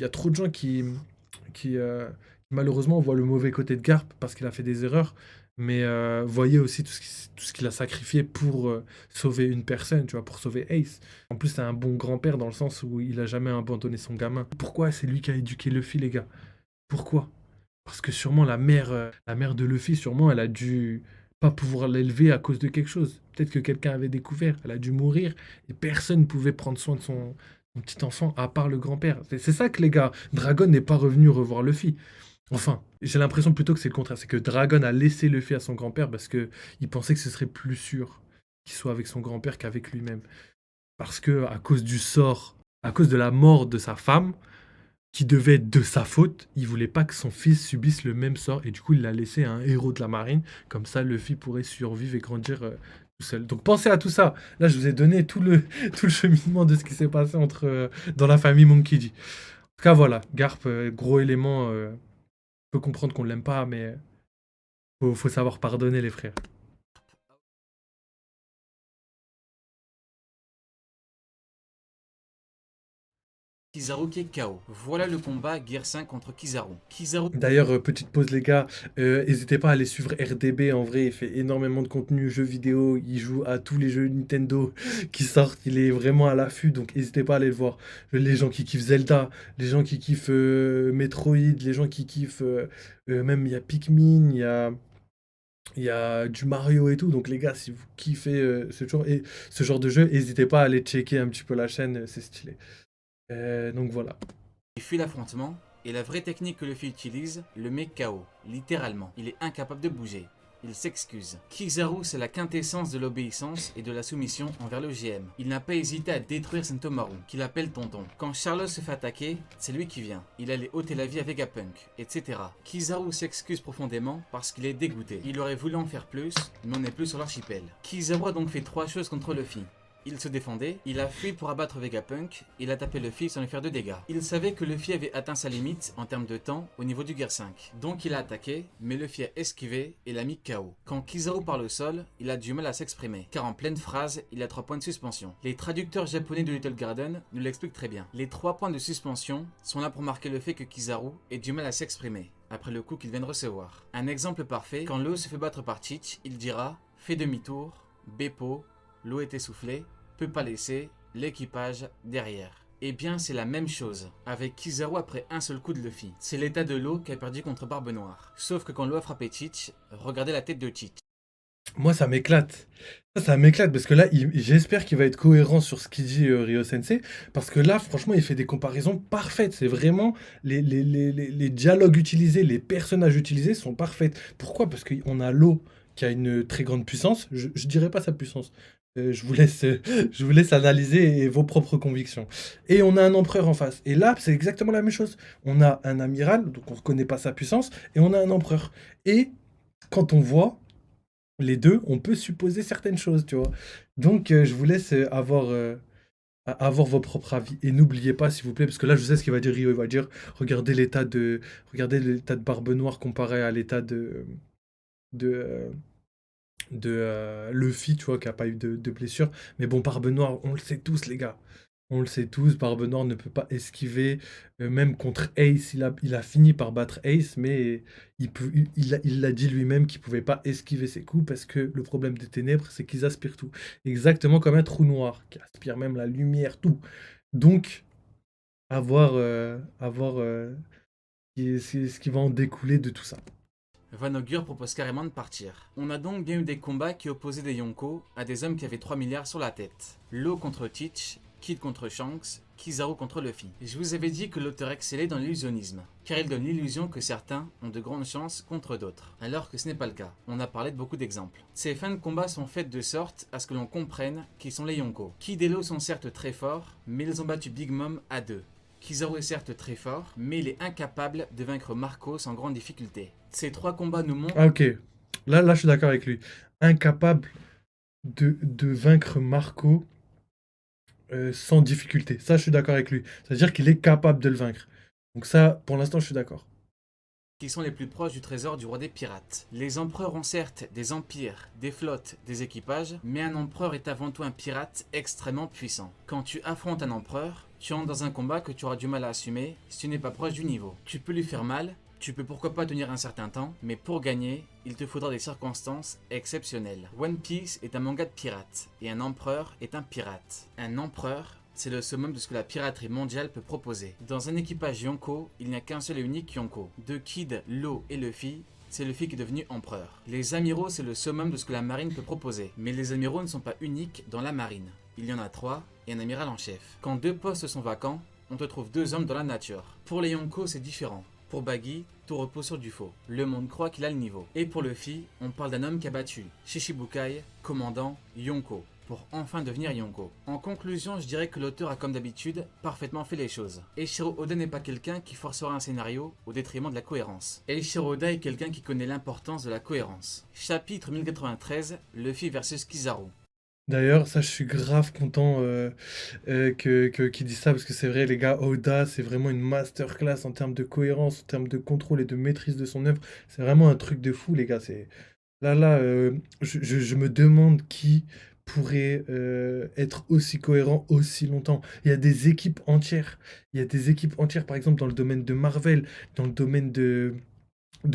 Il y a trop de gens qui malheureusement voient le mauvais côté de Garp parce qu'il a fait des erreurs, mais voyez aussi tout ce qu'il a sacrifié pour sauver une personne, tu vois, pour sauver Ace. En plus, c'est un bon grand-père dans le sens où il a jamais abandonné son gamin. Pourquoi c'est lui qui a éduqué Luffy, les gars? Pourquoi? Parce que sûrement la mère de Luffy, sûrement, elle a dû pas pouvoir l'élever à cause de quelque chose. Peut-être que quelqu'un avait découvert, elle a dû mourir et personne ne pouvait prendre soin de son petit enfant à part le grand-père. C'est ça que les gars, Dragon n'est pas revenu revoir Luffy. Enfin, j'ai l'impression plutôt que c'est le contraire, c'est que Dragon a laissé Luffy à son grand-père parce que il pensait que ce serait plus sûr qu'il soit avec son grand-père qu'avec lui-même. Parce que à cause du sort, à cause de la mort de sa femme, qui devait être de sa faute, il voulait pas que son fils subisse le même sort et du coup il l'a laissé à un héros de la marine, comme ça Luffy pourrait survivre et grandir tout seul. Donc pensez à tout ça. Là je vous ai donné tout le cheminement de ce qui s'est passé dans la famille Monkey D. En tout cas voilà, Garp, gros élément, peut comprendre qu'on l'aime pas, mais faut savoir pardonner les frères. Kizaru qui est KO. Voilà le combat Gear 5 contre Kizaru. Kizaru D'ailleurs, petite pause les gars, n'hésitez pas à aller suivre RDB, en vrai il fait énormément de contenu, jeux vidéo, il joue à tous les jeux Nintendo qui sortent, il est vraiment à l'affût, donc n'hésitez pas à aller le voir. Les gens qui kiffent Zelda, les gens qui kiffent Metroid, les gens qui kiffent, même il y a Pikmin, il y a du Mario et tout, donc les gars, si vous kiffez ce genre de jeu, n'hésitez pas à aller checker un petit peu la chaîne, c'est stylé. Donc voilà. fuit l'affrontement et la vraie technique que Luffy utilise le met KO, littéralement. Il est incapable de bouger. Il s'excuse. Kizaru, c'est la quintessence de l'obéissance et de la soumission envers le GM. Il n'a pas hésité à détruire Sentomaru, qu'il appelle tonton. Quand Charlotte se fait attaquer, c'est lui qui vient. Il allait ôter la vie à Vegapunk, etc. Kizaru s'excuse profondément parce qu'il est dégoûté. Il aurait voulu en faire plus, mais on n'est plus sur l'archipel. Kizaru a donc fait 3 choses contre Luffy. Il se défendait, il a fui pour abattre Vegapunk, il a tapé Luffy sans lui faire de dégâts. Il savait que Luffy avait atteint sa limite en termes de temps au niveau du Gear 5. Donc il a attaqué, mais Luffy a esquivé et l'a mis KO. Quand Kizaru parle au sol, il a du mal à s'exprimer, car en pleine phrase, il a 3 points de suspension. Les traducteurs japonais de Little Garden nous l'expliquent très bien. Les 3 points de suspension sont là pour marquer le fait que Kizaru ait du mal à s'exprimer, après le coup qu'il vient de recevoir. Un exemple parfait, quand Law se fait battre par Teach, il dira « Fais demi-tour, Beppo ». L'eau est essoufflée, peut pas laisser l'équipage derrière. Eh bien, c'est la même chose avec Kizaru après un seul coup de Luffy. C'est l'état de l'eau qui a perdu contre Barbe Noire. Sauf que quand l'eau a frappé Teach, regardez la tête de Teach. Moi, ça m'éclate. Ça m'éclate parce que là, j'espère qu'il va être cohérent sur ce qu'il dit Ryo Sensei. Parce que là, franchement, il fait des comparaisons parfaites. C'est vraiment les dialogues utilisés, les personnages utilisés sont parfaits. Pourquoi? Parce qu'on a l'eau qui a une très grande puissance. Je dirais pas sa puissance. Je vous laisse analyser vos propres convictions. Et on a un empereur en face. Et là, c'est exactement la même chose. On a un amiral, donc on ne connaît pas sa puissance, et on a un empereur. Et quand on voit les deux, on peut supposer certaines choses, tu vois. Donc, je vous laisse avoir vos propres avis. Et n'oubliez pas, s'il vous plaît, parce que là, je sais ce qu'il va dire, Rio. Il va dire, regardez l'état de Barbe Noire comparé à l'état de, euh, Luffy, tu vois, qui a pas eu de blessure. Mais bon, Barbe Noire, on le sait tous, les gars. On le sait tous, Barbe Noire ne peut pas esquiver. Même contre Ace, il a fini par battre Ace, mais il l'a dit lui-même qu'il pouvait pas esquiver ses coups parce que le problème des ténèbres, c'est qu'ils aspirent tout. Exactement comme un trou noir, qui aspire même la lumière, tout. Donc, à voir ce qui va en découler de tout ça. Van Augur propose carrément de partir. On a donc bien eu des combats qui opposaient des Yonko à des hommes qui avaient 3 milliards sur la tête. Law contre Teach, Kid contre Shanks, Kizaru contre Luffy. Je vous avais dit que l'auteur excellait dans l'illusionnisme, car il donne l'illusion que certains ont de grandes chances contre d'autres, alors que ce n'est pas le cas. On a parlé de beaucoup d'exemples. Ces fins de combat sont faites de sorte à ce que l'on comprenne qui sont les Yonko. Kid et Law sont certes très forts, mais ils ont battu Big Mom à 2. Kizaru est certes très fort, mais il est incapable de vaincre Marco sans grande difficulté. Ces 3 combats nous montrent... Ah, ok. Là, je suis d'accord avec lui. Incapable de vaincre Marco sans difficulté. Ça, je suis d'accord avec lui. C'est-à-dire qu'il est capable de le vaincre. Donc ça, pour l'instant, je suis d'accord. qui sont les plus proches du trésor du roi des pirates. Les empereurs ont certes des empires, des flottes, des équipages, mais un empereur est avant tout un pirate extrêmement puissant. Quand tu affrontes un empereur, Tu entres dans un combat que tu auras du mal à assumer si tu n'es pas proche du niveau. Tu peux lui faire mal, tu peux pourquoi pas tenir un certain temps, mais pour gagner, il te faudra des circonstances exceptionnelles. One Piece est un manga de pirates, et un empereur est un pirate. Un empereur, c'est le summum de ce que la piraterie mondiale peut proposer. Dans un équipage Yonko, il n'y a qu'un seul et unique Yonko. De Kid, Law et Luffy, c'est Luffy qui est devenu empereur. Les amiraux, c'est le summum de ce que la marine peut proposer. Mais les amiraux ne sont pas uniques dans la marine. Il y en a 3 et un amiral en chef. Quand 2 postes sont vacants, on te trouve 2 hommes dans la nature. Pour les Yonko, c'est différent. Pour Baggy, tout repose sur du faux. Le monde croit qu'il a le niveau. Et pour Luffy, on parle d'un homme qui a battu Shishibukai, commandant Yonko, pour enfin devenir Yonko. En conclusion, je dirais que l'auteur a comme d'habitude parfaitement fait les choses. Eiichiro Oda n'est pas quelqu'un qui forcera un scénario au détriment de la cohérence. Eiichiro Oda est quelqu'un qui connaît l'importance de la cohérence. Chapitre 1093, Luffy versus Kizaru. D'ailleurs, ça, je suis grave content qu'il dise ça, parce que c'est vrai, les gars, Oda, c'est vraiment une masterclass en termes de cohérence, en termes de contrôle et de maîtrise de son œuvre. C'est vraiment un truc de fou, les gars. Je me demande qui pourrait être aussi cohérent aussi longtemps. Il y a des équipes entières. Il y a des équipes entières, par exemple, dans le domaine de Marvel, dans le domaine de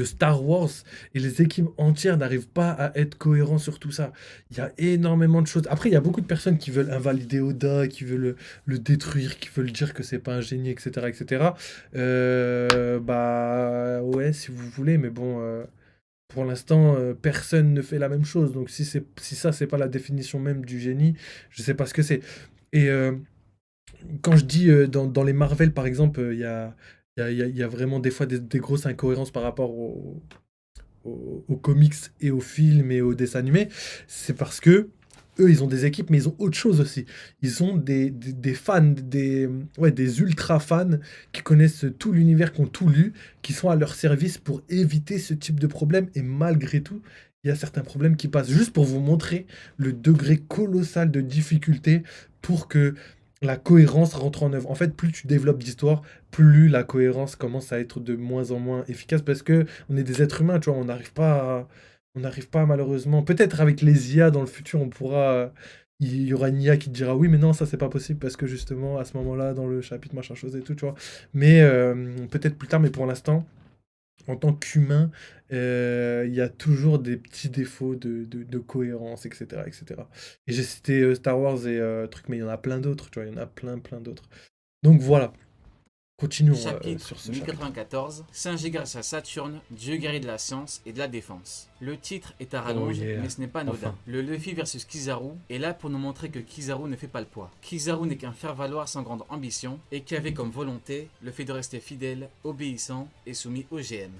Star Wars, et les équipes entières n'arrivent pas à être cohérents sur tout ça. Il y a énormément de choses. Après, il y a beaucoup de personnes qui veulent invalider Oda, qui veulent le détruire, qui veulent dire que c'est pas un génie, etc., etc. Bah ouais, si vous voulez, mais bon, pour l'instant, personne ne fait la même chose. Donc si ça, c'est pas la définition même du génie, je sais pas ce que c'est. Et quand je dis dans les Marvel, par exemple, il y a vraiment des fois des grosses incohérences par rapport aux comics et aux films et aux dessins animés. C'est parce que eux, ils ont des équipes, mais ils ont autre chose aussi. Ils ont des fans, ouais, des ultra fans qui connaissent tout l'univers, qui ont tout lu, qui sont à leur service pour éviter ce type de problème. Et malgré tout, il y a certains problèmes qui passent. Juste pour vous montrer le degré colossal de difficulté pour que la cohérence rentre en œuvre. En fait, plus tu développes d'histoire, plus la cohérence commence à être de moins en moins efficace, parce que on est des êtres humains, tu vois, on n'arrive pas malheureusement. Peut-être avec les IA dans le futur, on pourra. Il y aura une IA qui te dira oui, mais non, ça c'est pas possible parce que justement à ce moment-là, dans le chapitre machin chose et tout, tu vois. Mais peut-être plus tard, mais pour l'instant, en tant qu'humain, il y a toujours des petits défauts de cohérence, etc., etc. Et j'ai cité Star Wars et trucs, mais il y en a plein d'autres, tu vois, il y en a plein d'autres. Donc voilà, continuons Chapitre sur ce chapitre. 1094, Singé grâce à Saturne, dieu guerrier de la science et de la défense. Le titre est à rallonge, Oh yeah. mais ce n'est pas anodin. Enfin. Le Luffy versus Kizaru est là pour nous montrer que Kizaru ne fait pas le poids. Kizaru n'est qu'un faire-valoir sans grande ambition et qui avait comme volonté le fait de rester fidèle, obéissant et soumis au GM.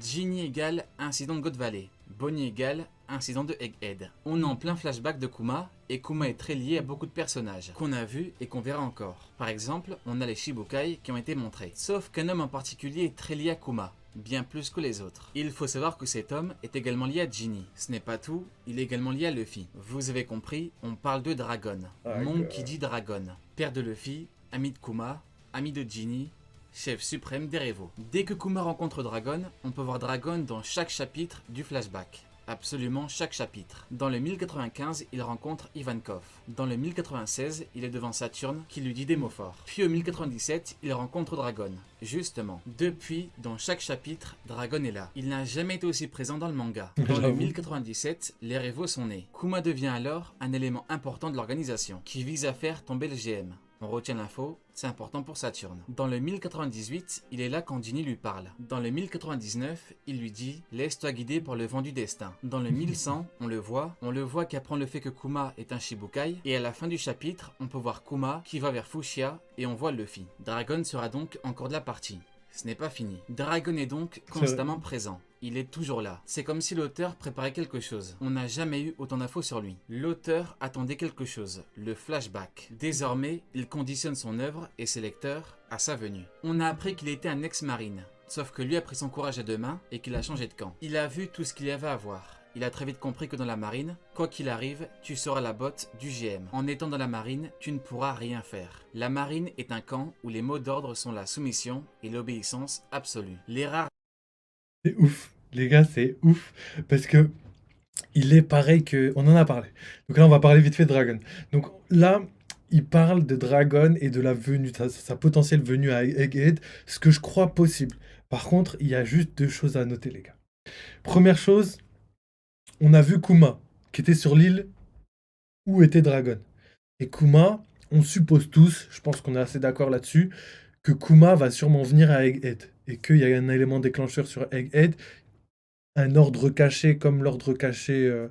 Ginny égale incident de God Valley. Bonnie égale incident de Egghead. On est en plein flashback de Kuma, et Kuma est très lié à beaucoup de personnages, qu'on a vus et qu'on verra encore. Par exemple, on a les Shibukai qui ont été montrés. Sauf qu'un homme en particulier est très lié à Kuma, bien plus que les autres. Il faut savoir que cet homme est également lié à Ginny. Ce n'est pas tout, il est également lié à Luffy. Vous avez compris, on parle de Dragon. Mon qui dit Dragon. Père de Luffy, ami de Kuma, ami de Ginny, chef suprême des Revo. Dès que Kuma rencontre Dragon, on peut voir Dragon dans chaque chapitre du flashback. Absolument chaque chapitre. Dans le 1095, il rencontre Ivankov. Dans le 1096, il est devant Saturne qui lui dit des mots forts. Puis au 1097, il rencontre Dragon. Justement, depuis, dans chaque chapitre, Dragon est là. Il n'a jamais été aussi présent dans le manga. Dans le 1097, les Revo sont nés. Kuma devient alors un élément important de l'organisation, qui vise à faire tomber le GM. On retient l'info, c'est important pour Saturne. Dans le 1098, il est là quand Ginny lui parle. Dans le 1099, il lui dit « Laisse-toi guider par le vent du destin ». Dans le 1100, on le voit qui apprend le fait que Kuma est un Shibukai. Et à la fin du chapitre, on peut voir Kuma qui va vers Fushia et on voit Luffy. Dragon sera donc encore de la partie. Ce n'est pas fini. Dragon est donc constamment présent. Il est toujours là. C'est comme si l'auteur préparait quelque chose. On n'a jamais eu autant d'infos sur lui. L'auteur attendait quelque chose, le flashback. Désormais, il conditionne son œuvre et ses lecteurs à sa venue. On a appris qu'il était un ex-marine. Sauf que lui a pris son courage à deux mains et qu'il a changé de camp. Il a vu tout ce qu'il y avait à voir. Il a très vite compris que dans la marine, quoi qu'il arrive, tu seras la botte du GM. En étant dans la marine, tu ne pourras rien faire. La marine est un camp où les mots d'ordre sont la soumission et l'obéissance absolue. Les rares... C'est ouf, les gars, c'est ouf. Parce que il est pareil que... On en a parlé. Donc là, on va parler vite fait de Dragon. Donc là, il parle de Dragon et de la venue, sa potentielle venue à Egghead, ce que je crois possible. Par contre, il y a juste deux choses à noter, les gars. Première chose, on a vu Kuma, qui était sur l'île où était Dragon. Et Kuma, on suppose tous, je pense qu'on est assez d'accord là-dessus, que Kuma va sûrement venir à Egghead. Et qu'il y a un élément déclencheur sur Egghead, un ordre caché comme l'ordre caché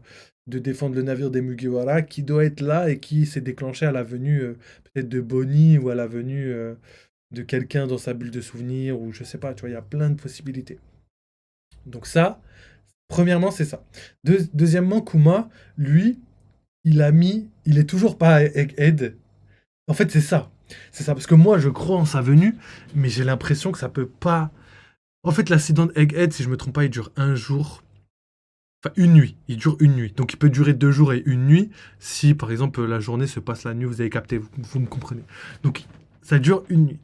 de défendre le navire des Mugiwara, qui doit être là et qui s'est déclenché à la venue peut-être de Bonnie ou à la venue de quelqu'un dans sa bulle de souvenirs, ou je sais pas, tu vois, il y a plein de possibilités. Donc ça, premièrement, c'est ça. Deuxièmement, Kuma, lui, il est toujours pas à Egghead. En fait, c'est ça. C'est ça, parce que moi, je crois en sa venue, mais j'ai l'impression que ça peut pas... En fait, l'accident Egghead, si je me trompe pas, il dure un jour. Enfin, une nuit. Il dure une nuit. Donc, il peut durer 2 jours et une nuit. Si, par exemple, la journée se passe la nuit, vous avez capté, vous me comprenez. Donc, ça dure une nuit.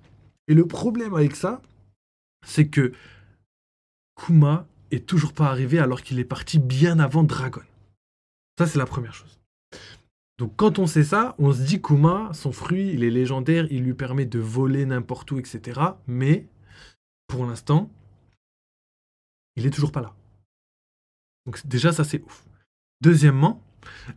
Et le problème avec ça, c'est que Kuma est toujours pas arrivé alors qu'il est parti bien avant Dragon. Ça, c'est la première chose. Donc, quand on sait ça, on se dit Kuma, son fruit, il est légendaire, il lui permet de voler n'importe où, etc. Mais, pour l'instant, il est toujours pas là. Donc déjà, ça c'est ouf. Deuxièmement,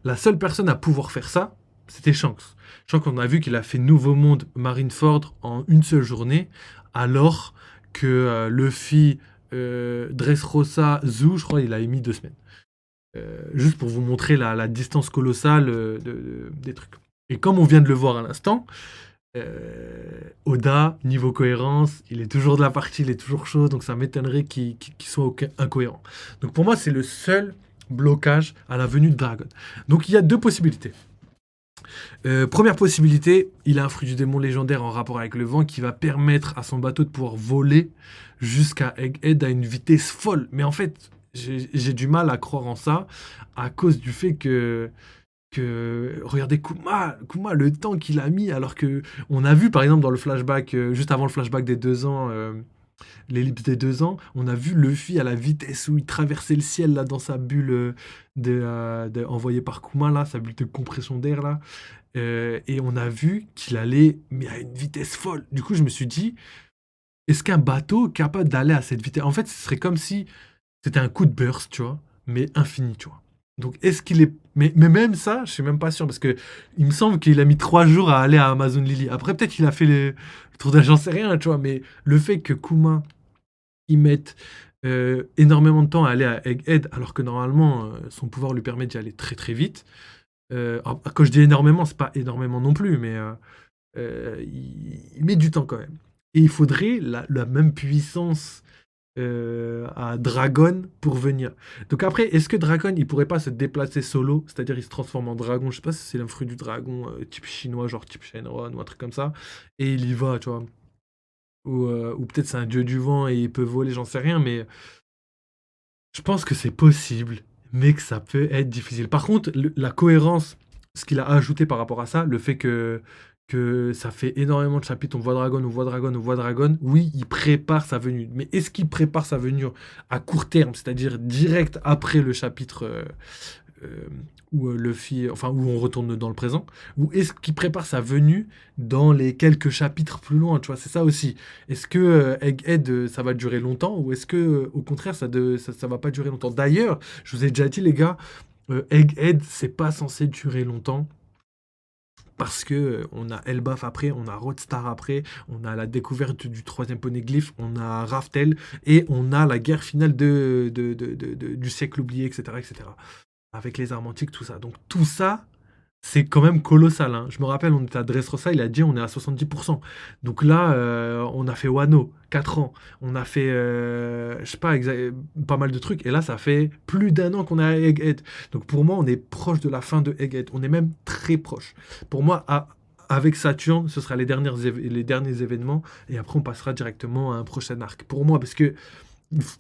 la seule personne à pouvoir faire ça, c'était Shanks. Shanks, on a vu qu'il a fait Nouveau Monde Marineford en une seule journée, alors que Luffy, Dressrosa, Zou, je crois, il a mis 2 semaines. Juste pour vous montrer la distance colossale des trucs. Et comme on vient de le voir à l'instant, Oda, niveau cohérence, il est toujours de la partie, il est toujours chaud, donc ça m'étonnerait qu'il soit incohérent. Donc pour moi, c'est le seul blocage à la venue de Dragon. Donc il y a deux possibilités. Première possibilité, il a un fruit du démon légendaire en rapport avec le vent qui va permettre à son bateau de pouvoir voler jusqu'à Egghead à une vitesse folle. Mais en fait, j'ai du mal à croire en ça à cause du fait que regardez Kuma, le temps qu'il a mis, alors que on a vu par exemple dans le flashback, juste avant le flashback des 2 ans, l'ellipse des 2 ans, on a vu Luffy à la vitesse où il traversait le ciel là dans sa bulle envoyée par Kuma là, sa bulle de compression d'air là, et on a vu qu'il allait mais à une vitesse folle. Du coup, je me suis dit, est-ce qu'un bateau capable d'aller à cette vitesse, en fait, ce serait comme si c'était un coup de burst, tu vois, mais infini, tu vois. Donc, est-ce qu'il est... Mais même ça, je suis même pas sûr, parce que il me semble qu'il a mis 3 jours à aller à Amazon Lily. Après, peut-être qu'il a fait le tour d'un, j'en sais rien, tu vois, mais le fait que Kuma, il mette énormément de temps à aller à Egghead, alors que normalement, son pouvoir lui permet d'y aller très très vite. Quand je dis énormément, c'est pas énormément non plus, mais il met du temps quand même. Et il faudrait la même puissance à Dragon pour venir. Donc après, est-ce que Dragon, il pourrait pas se déplacer solo, c'est-à-dire il se transforme en dragon, je sais pas si c'est un fruit du dragon type chinois, genre type Shenron ou un truc comme ça, et il y va, tu vois. Ou peut-être c'est un dieu du vent et il peut voler, j'en sais rien, mais je pense que c'est possible, mais que ça peut être difficile. Par contre, la cohérence, ce qu'il a ajouté par rapport à ça, le fait que ça fait énormément de chapitres, on voit Dragon, on voit Dragon, on voit Dragon, oui, il prépare sa venue. Mais est-ce qu'il prépare sa venue à court terme, c'est-à-dire direct après le chapitre où Luffy, enfin où on retourne dans le présent, ou est-ce qu'il prépare sa venue dans les quelques chapitres plus loin, tu vois, c'est ça aussi. Est-ce que Egghead, ça va durer longtemps, ou est-ce que au contraire ça va pas durer longtemps. D'ailleurs, je vous ai déjà dit les gars, Egghead c'est pas censé durer longtemps. Parce que on a Elbaf après, on a Roadstar après, on a la découverte du troisième poneglyphe, on a Raftel, et on a la guerre finale du siècle oublié, etc., etc. Avec les armes antiques, tout ça. Donc tout ça, c'est quand même colossal. Hein. Je me rappelle, on était à Dressrosa, il a dit on est à 70%. Donc là, on a fait Wano, 4 ans. On a fait, je sais pas, pas mal de trucs. Et là, ça fait plus d'1 an qu'on est à Egghead. Donc pour moi, on est proche de la fin de Egghead. On est même très proche. Pour moi, avec Saturne, ce sera les derniers événements. Et après, on passera directement à un prochain arc. Pour moi, parce que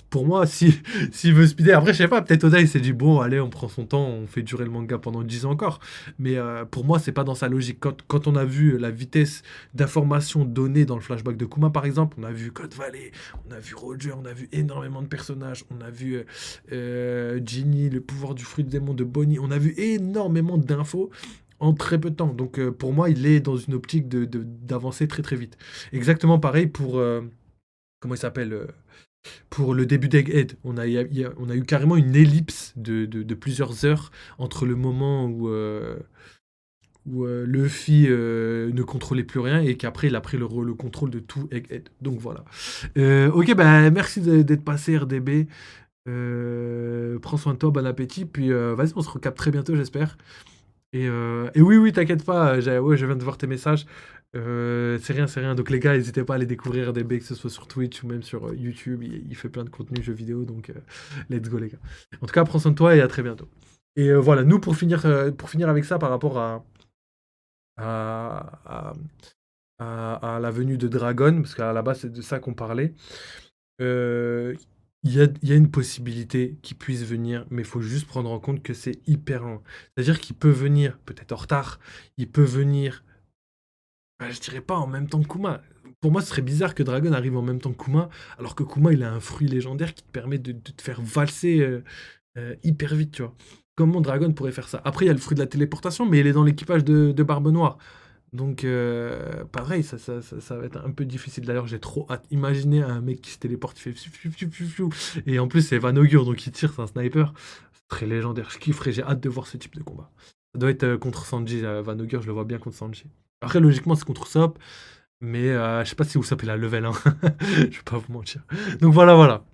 Pour moi, si s'il veut speeder, après, je sais pas, peut-être Oda, il s'est dit, bon, allez, on prend son temps, on fait durer le manga pendant 10 ans encore. Mais pour moi, c'est pas dans sa logique. Quand on a vu la vitesse d'information donnée dans le flashback de Kuma, par exemple, on a vu Code Valley, on a vu Roger, on a vu énormément de personnages, on a vu Ginny, le pouvoir du fruit du démon de Bonnie, on a vu énormément d'infos en très peu de temps. Donc pour moi, il est dans une optique d'avancer très très vite. Exactement pareil pour, comment il s'appelle pour le début d'Egghead. On a eu carrément une ellipse de plusieurs heures entre le moment où Luffy ne contrôlait plus rien et qu'après il a pris le contrôle de tout Egghead. Donc voilà. Ok, bah merci d'être passé RDB. Prends soin de toi, bon appétit. Puis vas-y, on se recapte très bientôt, j'espère. Et oui, oui, t'inquiète pas, ouais, je viens de voir tes messages. C'est rien, c'est rien. Donc les gars, n'hésitez pas à aller découvrir RDB, que ce soit sur Twitch ou même sur YouTube. Il fait plein de contenu jeux vidéo, donc let's go les gars. En tout cas, prends soin de toi et à très bientôt. Et voilà, nous pour finir avec ça par rapport à, à, à la venue de Dragon, parce qu'à la base c'est de ça qu'on parlait. Euh, il y a une possibilité qu'il puisse venir, mais il faut juste prendre en compte que c'est hyper loin. C'est-à-dire qu'il peut venir peut-être en retard, il peut venir, je dirais pas en même temps que Kuma. Pour moi, ce serait bizarre que Dragon arrive en même temps que Kuma, alors que Kuma, il a un fruit légendaire qui te permet de te faire valser hyper vite, tu vois. Comment Dragon pourrait faire ça? Après, il y a le fruit de la téléportation, mais il est dans l'équipage de Barbe Noire. Donc, pareil, ça va être un peu difficile. D'ailleurs, j'ai trop hâte. Imaginez un mec qui se téléporte, il fait fiu, fiu, fiu, fiu, fiu. Et en plus, c'est Van Augure, donc il tire, c'est un sniper. C'est très légendaire. Je kifferais, j'ai hâte de voir ce type de combat. Ça doit être contre Sanji, Van Augure, je le vois bien contre Sanji. Après, logiquement, c'est contre Sop, mais je sais pas si Usopp est la level 1. Je vais pas vous mentir. Donc voilà, voilà.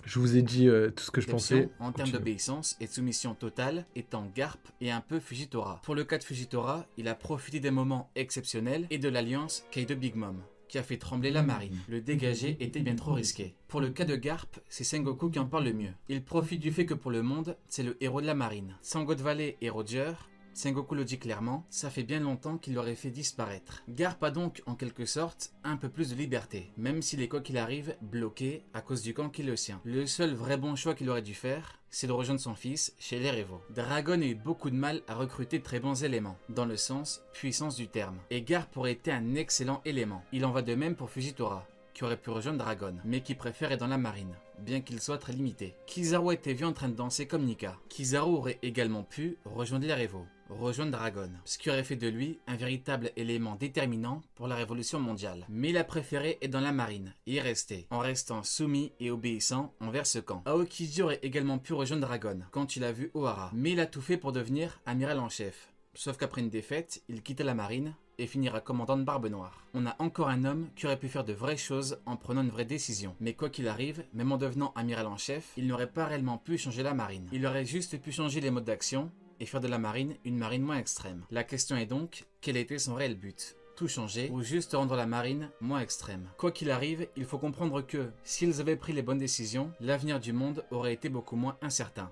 Je vous ai dit tout ce que je pensais. En termes d'obéissance et de soumission totale étant Garp et un peu Fujitora. Pour le cas de Fujitora, il a profité des moments exceptionnels et de l'alliance Kaido Big Mom, qui a fait trembler la marine. Le dégager était bien trop risqué. Pour le cas de Garp, c'est Sengoku qui en parle le mieux. Il profite du fait que pour le monde, c'est le héros de la marine. Sans God Valley et Roger, Sengoku le dit clairement, ça fait bien longtemps qu'il l'aurait fait disparaître. Garp a donc, en quelque sorte, un peu plus de liberté, même s'il est quoi qu'il arrive, bloqué à cause du camp qui est le sien. Le seul vrai bon choix qu'il aurait dû faire, c'est de rejoindre son fils chez les Revo. Dragon a eu beaucoup de mal à recruter de très bons éléments, dans le sens puissance du terme. Et Garp aurait été un excellent élément. Il en va de même pour Fujitora, qui aurait pu rejoindre Dragon, mais qui préfère être dans la marine, bien qu'il soit très limité. Kizaru était vu en train de danser comme Nika. Kizaru aurait également pu rejoindre les Revo, rejoindre Dragon, ce qui aurait fait de lui un véritable élément déterminant pour la révolution mondiale. Mais il a préféré être dans la marine et y rester, en restant soumis et obéissant envers ce camp. Aokiji aurait également pu rejoindre Dragon quand il a vu Ohara, mais il a tout fait pour devenir amiral en chef. Sauf qu'après une défaite, il quitta la marine et finira commandant de Barbe Noire. On a encore un homme qui aurait pu faire de vraies choses en prenant une vraie décision. Mais quoi qu'il arrive, même en devenant amiral en chef, il n'aurait pas réellement pu changer la marine. Il aurait juste pu changer les modes d'action et faire de la marine une marine moins extrême. La question est donc, quel était son réel but ? Tout changer ou juste rendre la marine moins extrême. Quoi qu'il arrive, il faut comprendre que, s'ils avaient pris les bonnes décisions, l'avenir du monde aurait été beaucoup moins incertain.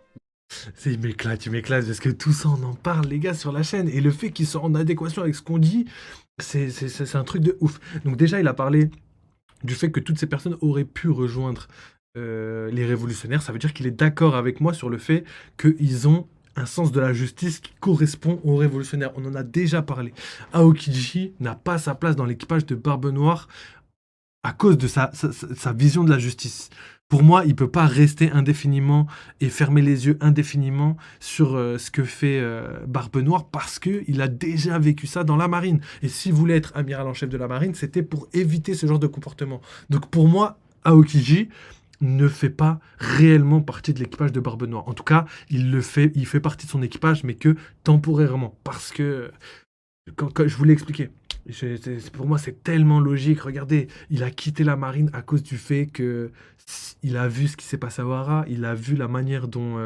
Il m'éclate, parce que tout ça, on en parle, les gars, sur la chaîne. Et le fait qu'il soit en adéquation avec ce qu'on dit, c'est un truc de ouf. Donc déjà, il a parlé du fait que toutes ces personnes auraient pu rejoindre les révolutionnaires. Ça veut dire qu'il est d'accord avec moi sur le fait qu'ils ont un sens de la justice qui correspond aux révolutionnaires. On en a déjà parlé. Aokiji n'a pas sa place dans l'équipage de Barbe Noire à cause de sa vision de la justice. Pour moi, il ne peut pas rester indéfiniment et fermer les yeux indéfiniment sur ce que fait Barbe Noire parce qu'il a déjà vécu ça dans la marine. Et s'il voulait être amiral en chef de la marine, c'était pour éviter ce genre de comportement. Donc pour moi, Aokiji ne fait pas réellement partie de l'équipage de Barbe Noire. En tout cas, il fait partie de son équipage, mais que temporairement. Parce que, quand je vous l'ai expliqué, pour moi, c'est tellement logique. Regardez, il a quitté la marine à cause du fait que il a vu ce qui s'est passé à Wara, il a vu la manière dont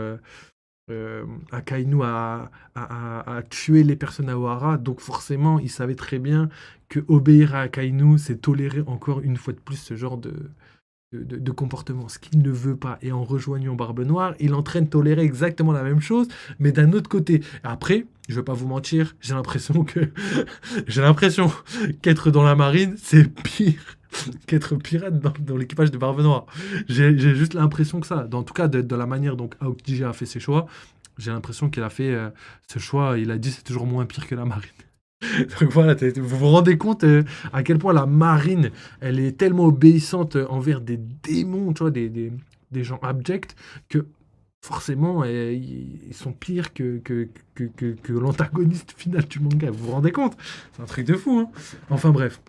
Akainu a tué les personnes à Wara, donc forcément, il savait très bien que obéir à Akainu, c'est tolérer encore une fois de plus ce genre de comportement, ce qu'il ne veut pas. Et en rejoignant Barbe Noire, il est en train de tolérer exactement la même chose, mais d'un autre côté. Après, je vais pas vous mentir, j'ai l'impression qu'être dans la marine, c'est pire qu'être pirate dans l'équipage de Barbe Noire. J'ai juste l'impression que ça. En tout cas, de la manière dont Aokiji a fait ses choix, j'ai l'impression qu'il a fait ce choix. Il a dit c'est toujours moins pire que la marine. Donc voilà, vous vous rendez compte à quel point la marine, elle est tellement obéissante envers des démons, tu vois, des gens abjects, que forcément, ils sont pires que l'antagoniste final du manga. Vous vous rendez compte? C'est un truc de fou, hein. Enfin bref.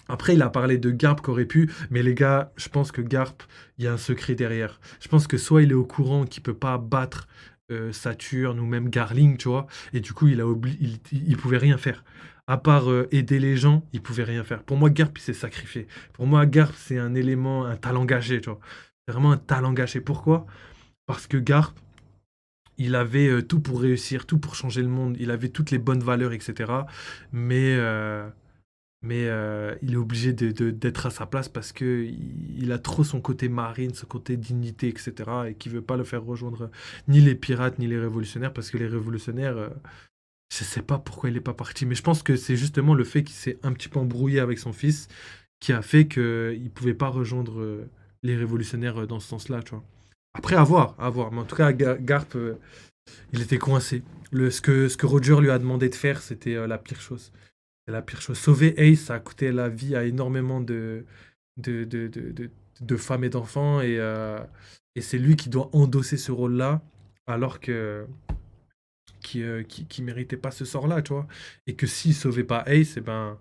Après, il a parlé de Garp qui aurait pu, mais les gars, je pense que Garp, il y a un secret derrière. Je pense que soit il est au courant qu'il peut pas battre Saturne ou même Garling, tu vois, et du coup, il pouvait rien faire. À part aider les gens, il pouvait rien faire. Pour moi, Garp, il s'est sacrifié. Pour moi, Garp, c'est un élément, un talent gâché, tu vois. C'est vraiment un talent gâché. Pourquoi? Parce que Garp, il avait tout pour réussir, tout pour changer le monde. Il avait toutes les bonnes valeurs, etc. Mais il est obligé d'être à sa place parce que il a trop son côté marine, son côté dignité, etc. Et qui veut pas le faire rejoindre ni les pirates ni les révolutionnaires parce que les révolutionnaires, je sais pas pourquoi il est pas parti, mais je pense que c'est justement le fait qu'il s'est un petit peu embrouillé avec son fils qui a fait qu'il pouvait pas rejoindre les révolutionnaires dans ce sens-là, tu vois. Après, à voir, à voir. Mais en tout cas, Garp, il était coincé. Ce que Roger lui a demandé de faire, c'était la pire chose. C'est la pire chose. Sauver Ace, ça a coûté la vie à énormément de, de, de, de- de femmes et d'enfants. Et c'est lui qui doit endosser ce rôle-là, alors que qui méritait pas ce sort-là, tu vois. Et que s'il sauvait pas Ace, eh ben,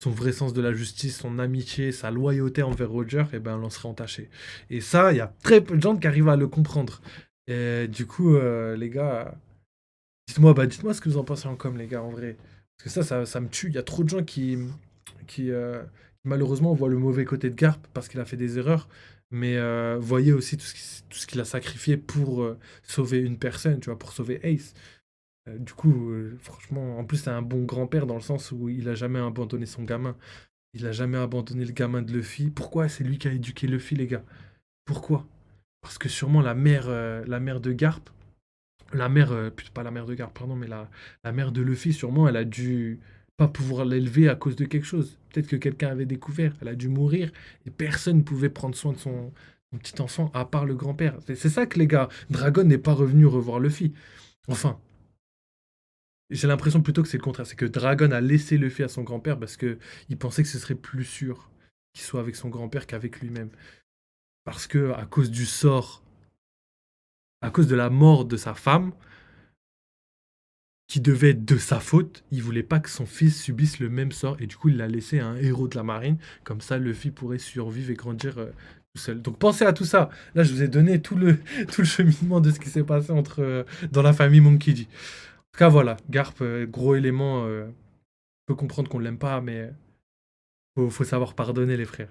son vrai sens de la justice, son amitié, sa loyauté envers Roger, eh ben, elle en serait entachée. Et ça, il y a très peu de gens qui arrivent à le comprendre. Et du coup, les gars, dites-moi ce que vous en pensez en com, les gars, en vrai. Parce que ça me tue. Il y a trop de gens qui, malheureusement, voient le mauvais côté de Garp parce qu'il a fait des erreurs. Mais voyez aussi tout ce qu'il a sacrifié pour sauver une personne, tu vois, pour sauver Ace. Du coup, franchement, en plus, c'est un bon grand-père dans le sens où il a jamais abandonné son gamin. Il a jamais abandonné le gamin de Luffy. Pourquoi? C'est lui qui a éduqué Luffy, les gars. Pourquoi? Parce que sûrement la mère de Garp, plutôt pas la mère de Garp, pardon, mais la mère de Luffy, sûrement, elle a dû pas pouvoir l'élever à cause de quelque chose. Peut-être que quelqu'un avait découvert, elle a dû mourir, et personne ne pouvait prendre soin de son petit enfant, à part le grand-père. C'est ça que les gars, Dragon n'est pas revenu revoir Luffy. Enfin, j'ai l'impression plutôt que c'est le contraire, c'est que Dragon a laissé Luffy à son grand-père parce que il pensait que ce serait plus sûr qu'il soit avec son grand-père qu'avec lui-même. Parce que à cause du sort, à cause de la mort de sa femme, qui devait être de sa faute, il voulait pas que son fils subisse le même sort et du coup il l'a laissé à un héros de la marine, comme ça Luffy pourrait survivre et grandir tout seul. Donc pensez à tout ça. Là je vous ai donné tout le cheminement de ce qui s'est passé dans la famille Monkey D. En tout cas voilà, Garp, gros élément, peut comprendre qu'on l'aime pas, mais faut savoir pardonner les frères.